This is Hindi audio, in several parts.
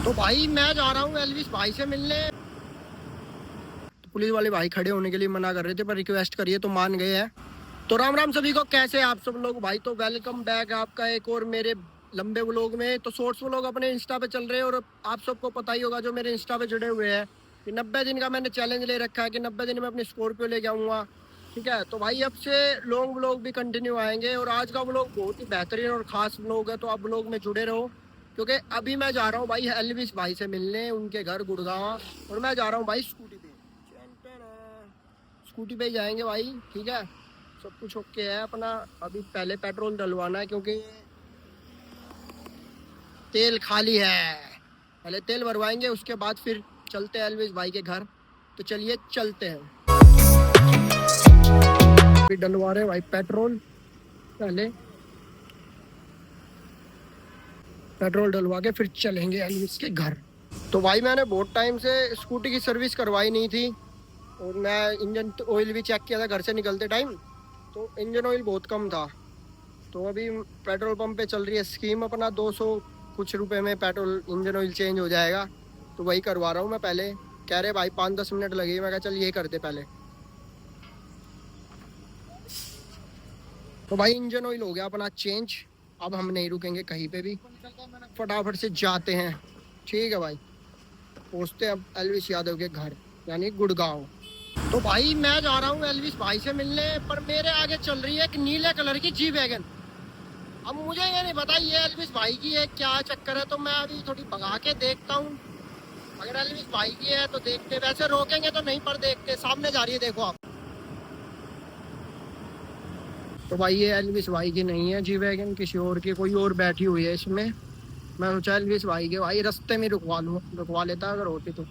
तो भाई मैं जा रहा हूँ एलविस भाई से मिलने। तो पुलिस वाले भाई खड़े होने के लिए मना कर रहे थे, पर रिक्वेस्ट करिए तो मान गए हैं। तो राम राम सभी को, कैसे हैं आप सब लोग भाई। तो वेलकम बैक आपका एक और मेरे लंबे व्लॉग में। तो शॉर्ट्स व्लॉग अपने इंस्टा पे चल रहे हैं और आप सबको पता ही होगा जो मेरे इंस्टा पे जुड़े हुए हैं कि 90 दिन का मैंने चैलेंज ले रखा है कि 90 दिन में अपनी स्कॉर्पियो ले जाऊंगा। ठीक है, तो भाई अब से लॉन्ग व्लॉग भी कंटिन्यू आएंगे और आज का व्लॉग बहुत ही बेहतरीन और खास व्लॉग है, तो आप व्लॉग में जुड़े रहो क्योंकि अभी मैं जा रहा हूँ भाई एलविस भाई से मिलने, उनके घर गुड़गांव। और मैं जा रहा हूँ भाई स्कूटी पे, स्कूटी पे ही जाएंगे भाई। ठीक है, सब कुछ ओके है अपना। अभी पहले पेट्रोल डलवाना है क्योंकि तेल खाली है। पहले तेल भरवाएंगे, उसके बाद फिर चलते हैं एलविस भाई के घर। तो चलिए चलते हैं। अभी डलवा रहे भाई पेट्रोल, पहले पेट्रोल डलवा के फिर चलेंगे एलविस के घर। तो भाई मैंने बहुत टाइम से स्कूटी की सर्विस करवाई नहीं थी और मैं इंजन ऑयल भी चेक किया था घर से निकलते टाइम, तो इंजन ऑयल बहुत कम था। तो अभी पेट्रोल पंप पे चल रही है स्कीम अपना 200 कुछ रुपए में पेट्रोल इंजन ऑयल चेंज हो जाएगा। तो वही करवा रहा हूँ मैं पहले। कह रहे भाई 5-10 मिनट लगेगी, मैं कहा चल ये करते पहले। तो भाई इंजन ऑयल हो गया अपना चेंज, अब हम नहीं रुकेंगे कहीं पे भी, फटाफट से जाते हैं। ठीक है भाई, पहुँचते हैं अब एलविस यादव के घर यानी गुड़गांव। तो भाई मैं जा रहा हूँ एलविस भाई से मिलने, पर मेरे आगे चल रही है एक नीले कलर की जी वैगन। अब मुझे ये नहीं पता ये एलविस भाई की है क्या चक्कर है, तो मैं अभी थोड़ी भगा के देखता हूँ। अगर एलविस भाई की है तो देखते, वैसे रोकेंगे तो नहीं पर देखते। सामने जा रही है देखो आप। तो भाई ये एलविस भाई की नहीं है जी वैगन, किसी और की, कोई और बैठी हुई है इसमें। मैं सोचा एलविस भाई के भाई रास्ते में रुकवा लेता अगर होती तो,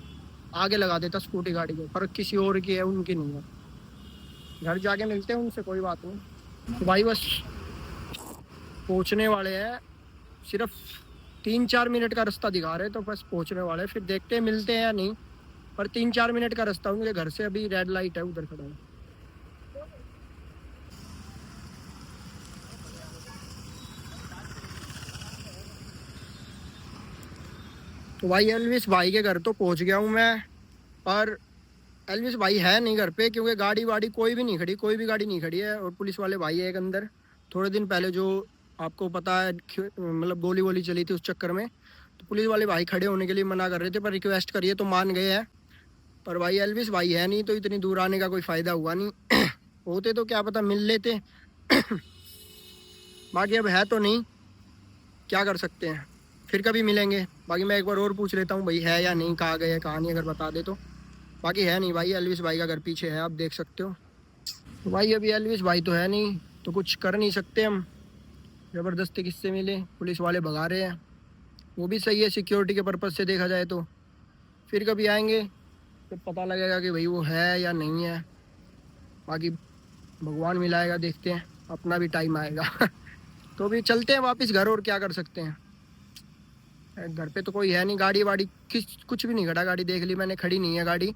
आगे लगा देता स्कूटी गाड़ी को, पर किसी और की है, उनकी नहीं है। घर जाके मिलते हैं उनसे, कोई बात नहीं। तो भाई बस पहुंचने वाले हैं, सिर्फ 3-4 मिनट का रास्ता दिखा रहे, तो बस पहुंचने वाले हैं, फिर देखते हैं मिलते हैं या नहीं। पर 3-4 मिनट का रास्ता उनके घर से। अभी रेड लाइट है, उधर खड़ा है। तो भाई एलविस भाई के घर तो पहुंच गया हूँ मैं, पर एलविस भाई है नहीं घर पे क्योंकि गाड़ी वाड़ी कोई भी नहीं खड़ी, कोई भी गाड़ी नहीं खड़ी है। और पुलिस वाले भाई है एक अंदर। थोड़े दिन पहले जो आपको पता है मतलब गोली वोली चली थी, उस चक्कर में तो पुलिस वाले भाई खड़े होने के लिए मना कर रहे थे, पर रिक्वेस्ट करिए तो मान गए हैं। पर भाई एलविस भाई है नहीं तो इतनी दूर आने का कोई फ़ायदा हुआ नहीं। होते तो क्या पता मिल लेते। बाकी अब है तो नहीं, क्या कर सकते हैं, फिर कभी मिलेंगे। बाकी मैं एक बार और पूछ लेता हूँ भाई है या नहीं, कहाँ गए, कहाँ नहीं, अगर बता दे तो। बाकी है नहीं भाई, एलविस भाई का घर पीछे है, आप देख सकते हो। तो भाई अभी एलविस भाई तो है नहीं, तो कुछ कर नहीं सकते हम। ज़बरदस्ती किससे मिले, पुलिस वाले भगा रहे हैं, वो भी सही है सिक्योरिटी के पर्पज़ से देखा जाए तो। फिर कभी आएंगे फिर पता लगेगा कि भाई वो है या नहीं है। बाकी भगवान मिलाएगा, देखते हैं, अपना भी टाइम आएगा। तो अभी चलते हैं वापस घर, और क्या कर सकते हैं। घर पे तो कोई है नहीं, गाड़ी वाड़ी कुछ भी नहीं खड़ा। गाड़ी देख ली मैंने, खड़ी नहीं है गाड़ी।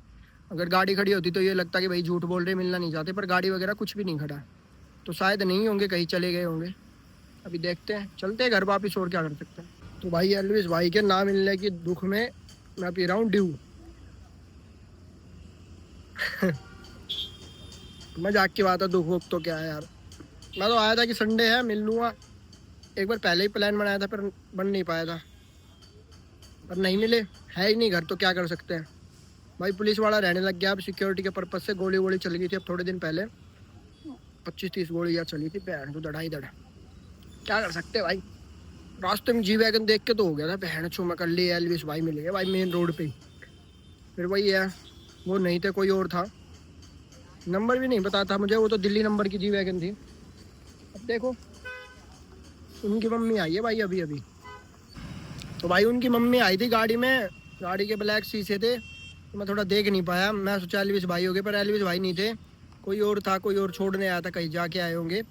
अगर गाड़ी खड़ी होती तो ये लगता कि भाई झूठ बोल रहे, मिलना नहीं चाहते, पर गाड़ी वगैरह कुछ भी नहीं खड़ा। तो शायद नहीं होंगे, कहीं चले गए होंगे। अभी देखते हैं, चलते हैं घर वापस, और क्या कर सकते हैं। तो भाई एलविस भाई के ना मिलने की दुख में मैं पी रहा हूँ ड्यू। मजाक की बात है, दुख वुख तो क्या है यार। मैं तो आया था कि संडे है मिल लूँगा, एक बार पहले ही प्लान बनाया था, पर बन नहीं पाया था। पर नहीं मिले, है ही नहीं घर, तो क्या कर सकते हैं। भाई पुलिस वाला रहने लग गया अब सिक्योरिटी के पर्पज़ से। गोली वोली चल गई थी अब थोड़े दिन पहले, 25-30 गोली या चली थी, बहन तो दढ़ाई दड़। क्या कर सकते हैं भाई। रास्ते में जी वैगन देख के तो हो गया था बहन छू, मैं कर ली एलविस भाई मिल गया भाई मेन रोड पे ही। फिर वही है, वो नहीं थे, कोई और था। नंबर भी नहीं पता था मुझे, वो तो दिल्ली नंबर की जी वैगन थी। अब देखो उनकी मम्मी आई है भाई अभी अभी। तो भाई उनकी मम्मी आई थी गाड़ी में, गाड़ी के ब्लैक शीशे थे, तो मैं थोड़ा देख नहीं पाया। मैं सोचा एलविस भाई हो गए, पर एलविस भाई नहीं थे, कोई और था, कोई और छोड़ने आया था, कहीं जाके आए होंगे।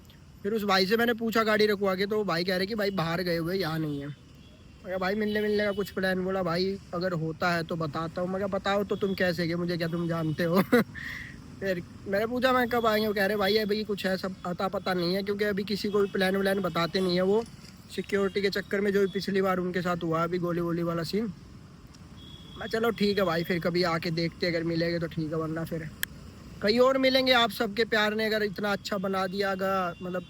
फिर उस भाई से मैंने पूछा गाड़ी रखवा के, तो भाई कह रहे कि भाई बाहर गए हुए, यहाँ नहीं है। मैं कहा भाई मिलने का कुछ प्लान, बोला भाई अगर होता है तो बताता हूँ। मैं कहा बताओ तो तुम कैसे गए, मुझे क्या तुम जानते हो। फिर मैंने पूछा मैं कब आएंगे, वो कह रहे भाई अभी कुछ है सब अता पता नहीं है, क्योंकि अभी किसी को भी प्लान व्लान बताते नहीं है वो, सिक्योरिटी के चक्कर में। जो पिछली बार उनके साथ हुआ अभी गोली वोली वाला सीन, चलो ठीक है भाई, फिर कभी आके देखते अगर मिलेंगे तो ठीक है, वरना फिर कहीं और मिलेंगे। आप सबके प्यार ने अगर इतना अच्छा बना दिया, अगर मतलब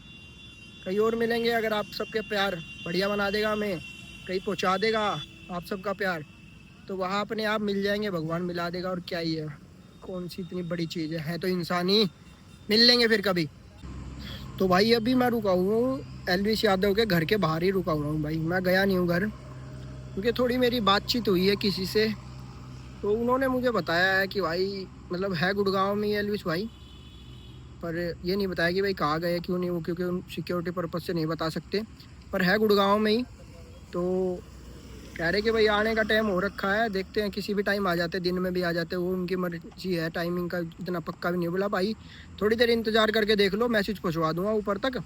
कहीं और मिलेंगे अगर आप सबके प्यार बढ़िया बना देगा, हमें कहीं पहुंचा देगा आप सबका प्यार, तो वहाँ अपने आप मिल जाएंगे, भगवान मिला देगा। और क्या ही है, कौन सी इतनी बड़ी चीज़ है तो इंसान ही। मिल लेंगे फिर कभी। तो भाई अभी मैं रुका हुआ हूँ एलवीस यादव के घर के बाहर ही रुका हुआ हूँ भाई, मैं गया नहीं हूँ घर, क्योंकि थोड़ी मेरी बातचीत हुई है किसी से, तो उन्होंने मुझे बताया है कि भाई मतलब है गुड़गांव में ही एलविस भाई, पर ये नहीं बताया कि भाई कहाँ गए क्यों नहीं, वो क्योंकि सिक्योरिटी पर्पज से नहीं बता सकते, पर है गुड़गांव में ही। तो कह रहे कि भाई आने का टाइम हो रखा है, देखते हैं किसी भी टाइम आ जाते, दिन में भी आ जाते, वो उनकी मर्जी है, टाइमिंग का इतना पक्का भी नहीं बोला भाई। थोड़ी देर इंतज़ार करके देख लो, मैसेज पहुँचवा दूंगा ऊपर तक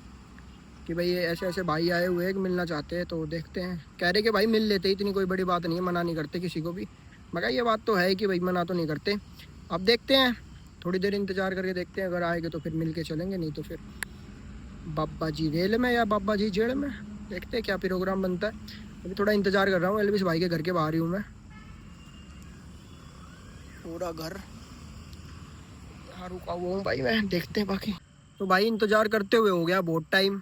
कि भाई ये ऐसे ऐसे भाई आए हुए हैं कि मिलना चाहते हैं, तो देखते हैं। कह रहे कि भाई मिल लेते, इतनी कोई बड़ी बात नहीं है, मना नहीं करते किसी को भी। मगर ये बात तो है कि भाई मना तो नहीं करते। अब देखते हैं, थोड़ी देर इंतज़ार करके देखते हैं, अगर आएंगे तो फिर मिल के चलेंगे, नहीं तो फिर बाबा जी रेल में या बाबा जी जेल में, देखते हैं क्या प्रोग्राम बनता है। अभी थोड़ा इंतज़ार कर रहा हूँ, एलविस भाई के घर के बाहर ही हूँ मैं। पूरा घर यहाँ रुका हुआ हूँ भाई मैं, देखते हैं बाकी। तो भाई इंतज़ार करते हुए हो गया बहुत टाइम,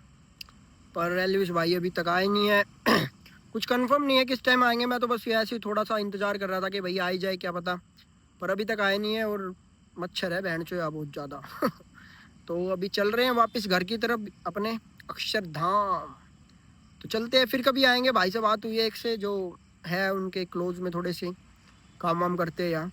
पर एलविस भाई अभी तक आए नहीं है। कुछ कंफर्म नहीं है किस टाइम आएंगे, मैं तो बस ऐसे ही थोड़ा सा इंतज़ार कर रहा था कि भाई आ ही जाए, क्या पता, पर अभी तक आए नहीं है। और मच्छर है बहन चो यहाँ बहुत ज़्यादा। तो अभी चल रहे हैं वापस घर की तरफ अपने अक्षरधाम। तो चलते हैं, फिर कभी आएंगे। भाई से बात हुई है एक से, जो है उनके क्लोज में, थोड़े से काम वाम करते हैं यहाँ,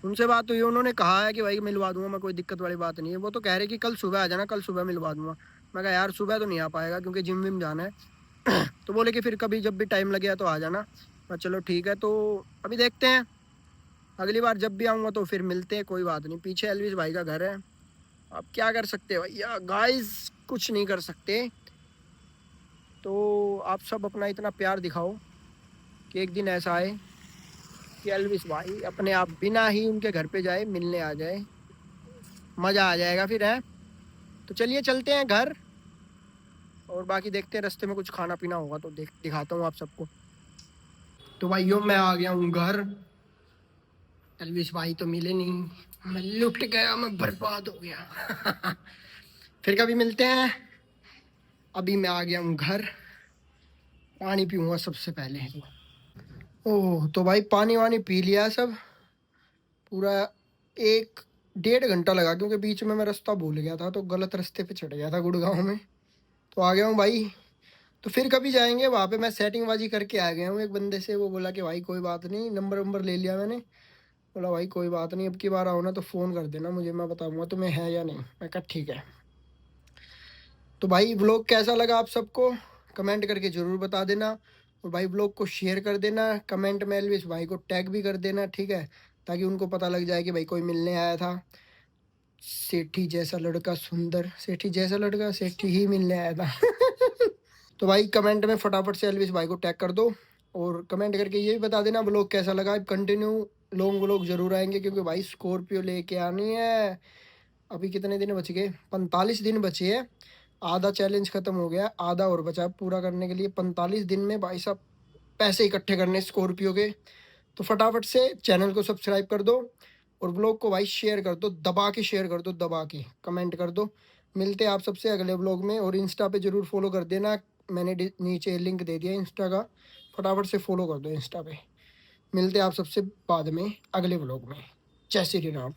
उनसे बात हुई, उन्होंने कहा है कि भाई मिलवा दूंगा मैं, कोई दिक्कत वाली बात नहीं है। वो तो कह रहे कि कल सुबह आ जाना, कल सुबह मिलवा दूंगा। मैं कहा यार सुबह तो नहीं आ पाएगा क्योंकि जिम विम जाना है। तो बोले कि फिर कभी जब भी टाइम लगे तो आ जाना। मैं चलो ठीक है। तो अभी देखते हैं, अगली बार जब भी आऊँगा तो फिर मिलते हैं, कोई बात नहीं। पीछे एलविस भाई का घर है, अब क्या कर सकते हैं भैया, गाइस कुछ नहीं कर सकते। तो आप सब अपना इतना प्यार दिखाओ कि एक दिन ऐसा आए कि एलविस भाई अपने आप बिना ही उनके घर पे जाए मिलने आ जाए, मज़ा आ जाएगा फिर है। तो चलिए चलते हैं घर, और बाकी देखते हैं रास्ते में कुछ खाना पीना होगा तो दिखाता हूँ आप सबको। तो भाइयों मैं आ गया हूँ घर, एलविस भाई तो मिले नहीं, मैं लुट गया, मैं बर्बाद हो गया। फिर कभी मिलते हैं। अभी मैं आ गया हूँ घर, पानी पीऊँगा सबसे पहले। ओह तो भाई पानी वानी पी लिया सब पूरा। 1 डेढ़ घंटा लगा क्योंकि बीच में मैं रास्ता भूल गया था, तो गलत रास्ते पे चढ़ गया था गुड़गांव में। तो आ गया हूँ भाई। तो फिर कभी जाएंगे वहाँ पे, मैं सेटिंग बाजी करके आ गया हूँ एक बंदे से, वो बोला कि भाई कोई बात नहीं, नंबर वंबर ले लिया मैंने। बोला भाई कोई बात नहीं, अब की बार आओ ना तो फ़ोन कर देना मुझे, मैं बताऊँगा तुम्हें है या नहीं। मैं कहा ठीक है। तो भाई व्लॉग कैसा लगा आप सबको, कमेंट करके ज़रूर बता देना। और भाई व्लॉग को शेयर कर देना, कमेंट में एलविस भाई को टैग भी कर देना, ठीक है, ताकि उनको पता लग जाए कि भाई कोई मिलने आया था। सेठी जैसा लड़का, सुंदर सेठी जैसा लड़का, सेठी ही मिलने आया था। तो भाई कमेंट में फटाफट से एलविस भाई को टैग कर दो, और कमेंट करके ये भी बता देना व्लॉग कैसा लगा। कंटिन्यू लॉन्ग व्लॉग जरूर आएंगे, क्योंकि भाई स्कॉर्पियो लेके आनी है। अभी कितने दिन बच गए, 45 दिन बचे हैं। आधा चैलेंज खत्म हो गया, आधा और बचा पूरा करने के लिए। 45 दिन में भाई साहब पैसे इकट्ठे करने स्कॉर्पियो के। तो फटाफट से चैनल को सब्सक्राइब कर दो, और ब्लॉग को भाई शेयर कर दो, दबा के शेयर कर दो, दबा के कमेंट कर दो। मिलते हैं आप सबसे अगले ब्लॉग में, और इंस्टा पे ज़रूर फॉलो कर देना, मैंने नीचे लिंक दे दिया इंस्टा का, फटाफट से फॉलो कर दो इंस्टा पे। मिलते हैं आप सबसे बाद में अगले ब्लॉग में। जय श्री राम।